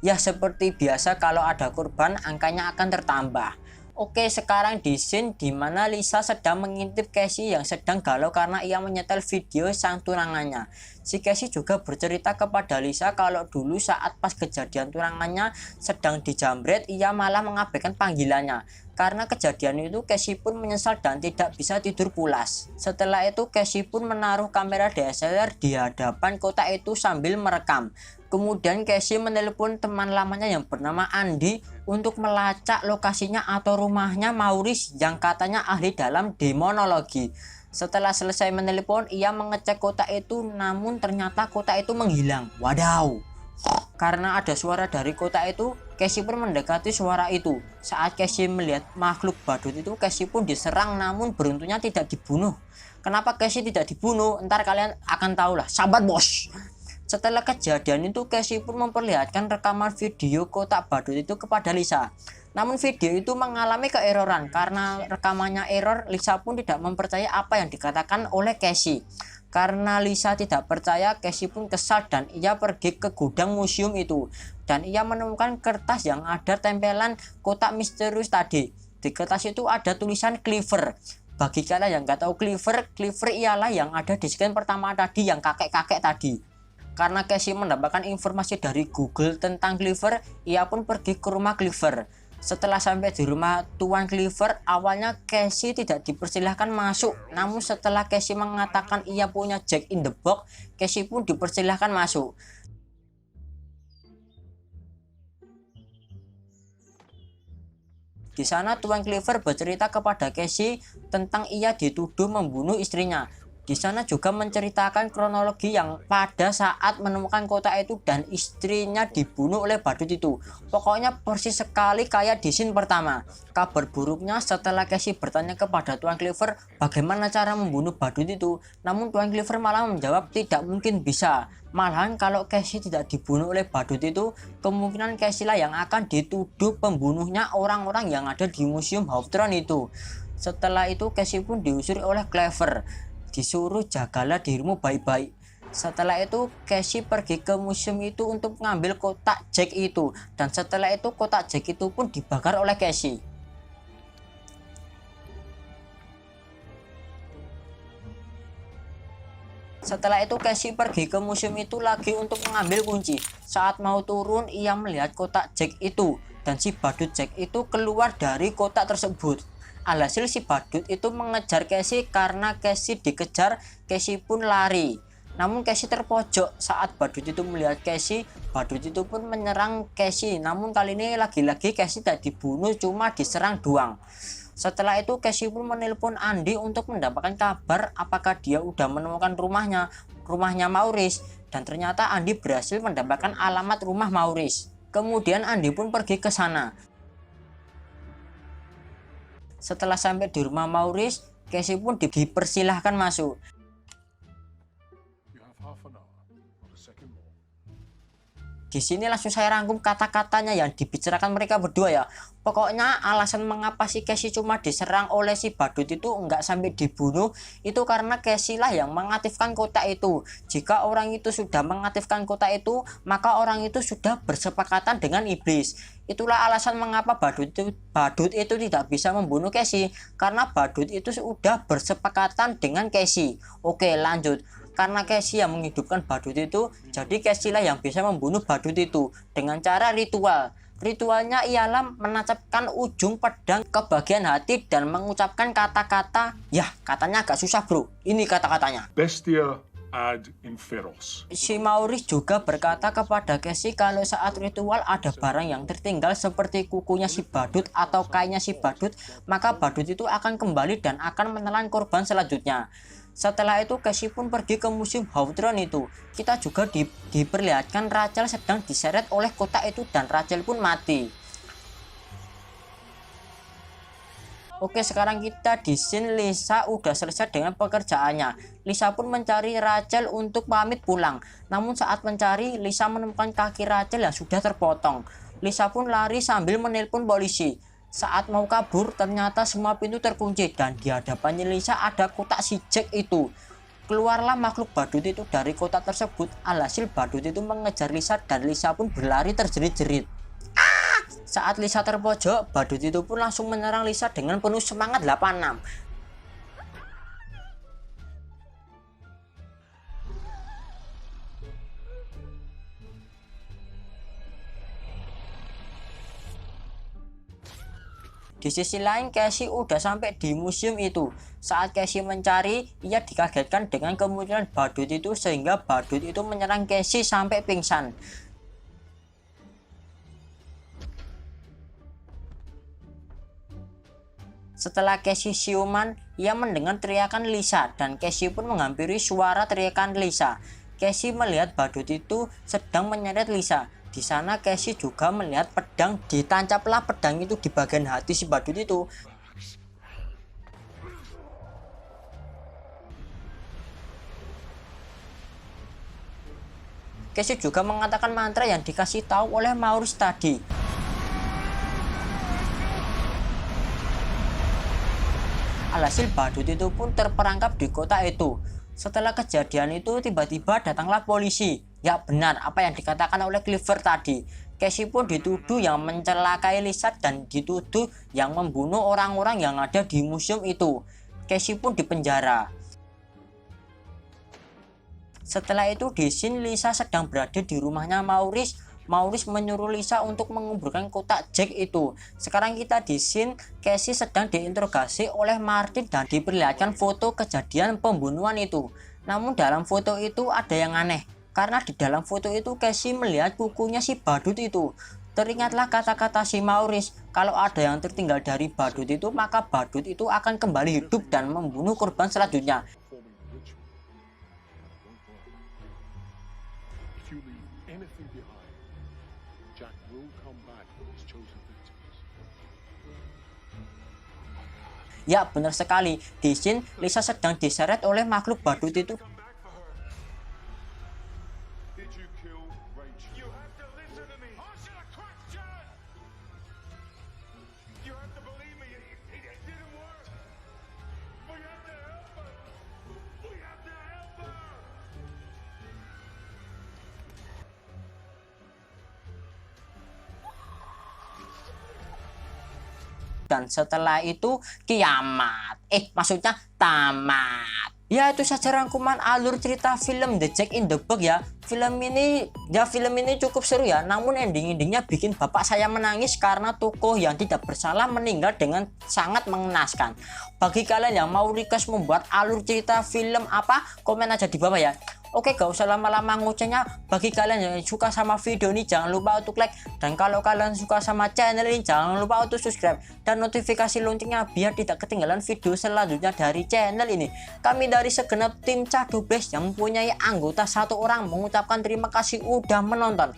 Ya seperti biasa kalau ada korban angkanya akan bertambah. Oke, sekarang di scene dimana Lisa sedang mengintip Casey yang sedang galau karena ia menyetel video sang tunangannya. Si Casey juga bercerita kepada Lisa kalau dulu saat pas kejadian tunangannya sedang dijamret, ia malah mengabaikan panggilannya. Karena kejadian itu Casey pun menyesal dan tidak bisa tidur pulas. Setelah itu Casey pun menaruh kamera DSLR di hadapan kotak itu sambil merekam. Kemudian Casey menelepon teman lamanya yang bernama Andy untuk melacak lokasinya atau rumahnya Maurice yang katanya ahli dalam demonologi. Setelah selesai menelepon, ia mengecek kotak itu, namun ternyata kotak itu menghilang. Wadaw! Karena ada suara dari kotak itu, Casey pun mendekati suara itu. Saat Casey melihat makhluk badut itu, Casey pun diserang, namun beruntungnya tidak dibunuh. Kenapa Casey tidak dibunuh? Ntar kalian akan tahu lah, sahabat bos. Setelah kejadian itu, Casey pun memperlihatkan rekaman video kotak badut itu kepada Lisa. Namun video itu mengalami keeroran. Karena rekamannya error, Lisa pun tidak mempercayai apa yang dikatakan oleh Casey. Karena Lisa tidak percaya, Casey pun kesal dan ia pergi ke gudang museum itu. Dan ia menemukan kertas yang ada tempelan kotak misterius tadi. Di kertas itu ada tulisan Cleaver. Bagi kalian yang nggak tahu Cleaver, Cleaver ialah yang ada di screen pertama tadi, yang kakek-kakek tadi. Karena Casey mendapatkan informasi dari Google tentang Cleaver, ia pun pergi ke rumah Cleaver. Setelah sampai di rumah Tuan Cleaver, awalnya Casey tidak dipersilahkan masuk. Namun setelah Casey mengatakan ia punya Jack in the Box, Casey pun dipersilahkan masuk. Di sana Tuan Cleaver bercerita kepada Casey tentang ia dituduh membunuh istrinya. Di sana juga menceritakan kronologi yang pada saat menemukan kotak itu dan istrinya dibunuh oleh badut itu. Pokoknya persis sekali kayak di scene pertama. Kabar buruknya, setelah Casey bertanya kepada Tuan Cleaver bagaimana cara membunuh badut itu, namun Tuan Cleaver malah menjawab tidak mungkin bisa. Malahan kalau Casey tidak dibunuh oleh badut itu, kemungkinan Casey lah yang akan dituduh pembunuhnya orang-orang yang ada di museum Hawthorne itu. Setelah itu Casey pun diusir oleh Cleaver. Disuruh jagalah dirimu baik-baik. Setelah itu Casey pergi ke museum itu untuk mengambil kotak Jack itu, dan setelah itu kotak Jack itu pun dibakar oleh Casey. Setelah itu Casey pergi ke museum itu lagi untuk mengambil kunci. Saat mau turun ia melihat kotak Jack itu, dan si badut Jack itu keluar dari kotak tersebut. Alhasil si badut itu mengejar Casey. Karena Casey dikejar, Casey pun lari. Namun Casey terpojok. Saat badut itu melihat Casey, badut itu pun menyerang Casey. Namun kali ini lagi-lagi Casey tidak dibunuh, cuma diserang doang. Setelah itu Casey pun menelpon Andy untuk mendapatkan kabar apakah dia udah menemukan rumahnya Maurice. Dan ternyata Andy berhasil mendapatkan alamat rumah Maurice. Kemudian Andy pun pergi ke sana. Setelah sampai di rumah Maurice, Casey pun dipersilahkan masuk. Di sini langsung saya rangkum kata-katanya yang dibicarakan mereka berdua ya. Pokoknya alasan mengapa si Casey cuma diserang oleh si badut itu enggak sampai dibunuh, itu karena Casey lah yang mengaktifkan kotak itu. Jika orang itu sudah mengaktifkan kotak itu, maka orang itu sudah bersepakatan dengan iblis. Itulah alasan mengapa badut itu tidak bisa membunuh Casey, karena badut itu sudah bersepakatan dengan Casey. Oke, lanjut. Karena Casey yang menghidupkan badut itu, jadi Casey lah yang bisa membunuh badut itu dengan cara ritual. Ritualnya ialah menancapkan ujung pedang ke bagian hati dan mengucapkan kata-kata, ya katanya agak susah bro, ini kata-katanya. Bestia ad inferos. Si Maurice juga berkata kepada Casey kalau saat ritual ada barang yang tertinggal seperti kukunya si badut atau kainnya si badut, maka badut itu akan kembali dan akan menelan korban selanjutnya. Setelah itu Casey pun pergi ke museum Hawthorne itu. Kita juga diperlihatkan Rachel sedang diseret oleh kotak itu dan Rachel pun mati. Oke, sekarang kita di scene Lisa udah selesai dengan pekerjaannya. Lisa pun mencari Rachel untuk pamit pulang. Namun saat mencari, Lisa menemukan kaki Rachel yang sudah terpotong. Lisa pun lari sambil menelpon polisi. Saat mau kabur, ternyata semua pintu terkunci dan di hadapannya Lisa ada kotak si Jack itu. Keluarlah makhluk badut itu dari kota tersebut. Alhasil badut itu mengejar Lisa dan Lisa pun berlari terjerit-jerit. Saat Lisa terpojok, badut itu pun langsung menyerang Lisa dengan penuh semangat 86. Di sisi lain, Casey udah sampai di museum itu. Saat Casey mencari, ia dikagetkan dengan kemunculan badut itu sehingga badut itu menyerang Casey sampai pingsan. Setelah Casey siuman, ia mendengar teriakan Lisa dan Casey pun menghampiri suara teriakan Lisa. Casey melihat badut itu sedang menyeret Lisa. Di sana Casey juga melihat pedang, ditancaplah pedang itu di bagian hati si badut itu. Casey juga mengatakan mantra yang dikasih tahu oleh Maurice tadi. Alhasil badut itu pun terperangkap di kota itu. Setelah kejadian itu tiba-tiba datanglah polisi. Ya benar apa yang dikatakan oleh Clifford tadi. Casey pun dituduh yang mencelakai Lisa dan dituduh yang membunuh orang-orang yang ada di museum itu. Casey pun dipenjara. Setelah itu di scene Lisa sedang berada di rumahnya Maurice. Maurice menyuruh Lisa untuk menguburkan kotak Jack itu. Sekarang kita di scene Casey sedang diinterogasi oleh Martin dan diperlihatkan foto kejadian pembunuhan itu. Namun dalam foto itu ada yang aneh. Karena di dalam foto itu Casey melihat kukunya si badut itu. Teringatlah kata-kata si Maurice, kalau ada yang tertinggal dari badut itu maka badut itu akan kembali hidup dan membunuh korban selanjutnya. If you leave anything behind, Jack will come back for his chosen victims. Ya benar sekali, di scene Lisa sedang diseret oleh makhluk badut itu. Did you kill Rachel? You have to listen to me. Answer the question. You have to believe me. It didn't work. We have to help her. We have to help her. Dan setelah itu kiamat. Maksudnya tamat. Ya itu saja rangkuman alur cerita film The Jack in the Box ya. Film ini cukup seru ya. Namun endingnya bikin bapak saya menangis karena tokoh yang tidak bersalah meninggal dengan sangat mengenaskan. Bagi kalian yang mau request membuat alur cerita film apa, komen aja di bawah ya. Oke, gak usah lama-lama ngocehnya. Bagi kalian yang suka sama video ini jangan lupa untuk like, dan kalau kalian suka sama channel ini jangan lupa untuk subscribe dan notifikasi loncengnya biar tidak ketinggalan video selanjutnya dari channel ini. Kami dari segenap tim Cadubes yang mempunyai anggota 1 orang mengucapkan terima kasih udah menonton.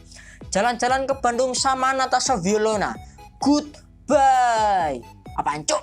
Jalan-jalan ke Bandung sama Natasha Violona. Goodbye. Apaan cuk?